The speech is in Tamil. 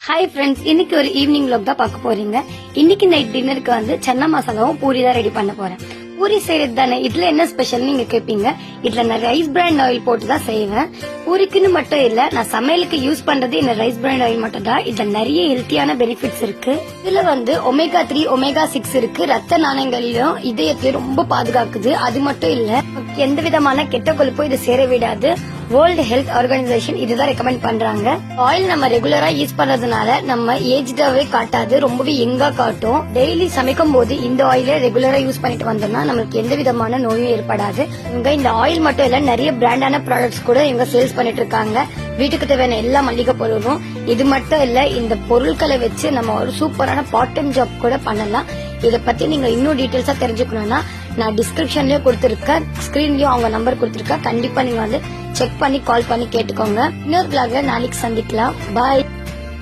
ஹாய் ஃப்ரெண்ட்ஸ், இன்னைக்கு ஒரு ஈவினிங் vlog தான் பார்க்க போறீங்க. இன்னைக்கு நைட் டின்னருக்கு வந்து சன்னா மசாலாவும் பூரி தான் ரெடி பண்ண போறேன். பூரி செய்யறது தானே, இதுல என்ன ஸ்பெஷல் நீங்க கேட்பீங்க. இதுல நான் ரைஸ் பிராண்ட் ஆயில் போட்டு தான் செய்வேன். பூரிக்குன்னு மட்டும் இல்ல, நான் சமையலுக்கு யூஸ் பண்றது இந்த ரைஸ் பிராண்ட் ஆயில் மட்டும் தான். இதுல நிறைய ஹெல்த்தியான பெனிஃபிட்ஸ் இருக்கு. இதுல வந்து ஒமேகா 3 ஒமேகா 6 இருக்கு. ரத்த நாணயங்களையும் இதயத்தையும் ரொம்ப பாதுகாக்குது. அது மட்டும் இல்ல, எந்த விதமான கெட்ட கொழுப்பும் இது சேர விடாது. வேர்ல்ட் ஹெல்த் ஆர்கனைசேஷன் இதுதான் ரெக்கமெண்ட் பண்றாங்க. ஆயில் நம்ம ரெகுலரா யூஸ் பண்றதுனால நம்ம ஏஜ்டாவே காட்டாது, ரொம்பவே யங்கா காட்டும். டெய்லி சமைக்கும் போது இந்த ஆயில ரெகுலரா யூஸ் பண்ணிட்டு வந்தோம்னா நமக்கு எந்த விதமான நோயும் ஏற்படாது. இவங்க இந்த ஆயில் மட்டும் இல்ல, நிறைய பிராண்டான ப்ராடக்ட்ஸ் கூட இவங்க சேல்ஸ் பண்ணிட்டு இருக்காங்க. வீட்டுக்கு தேவையான எல்லா மளிகை பொருளும். இது மட்டும் இல்ல, இந்த பொருட்களை வச்சு நம்ம ஒரு சூப்பரான பார்ட் டைம் ஜாப் கூட பண்ணலாம். இத பத்தி நீங்க இன்னும் டீடைல்ஸா தெரிஞ்சுக்கணும்னா நான் டிஸ்கிரிப்ஷன்லயும் கொடுத்திருக்கேன், ஸ்கிரீன்லயும் அவங்க நம்பர் கொடுத்திருக்கேன். கண்டிப்பா நீங்க வந்து செக் பண்ணி கால் பண்ணி கேட்டுக்கோங்க. இன்னொரு vlogல நாளைக்கு சந்திக்கலாம். பாய்.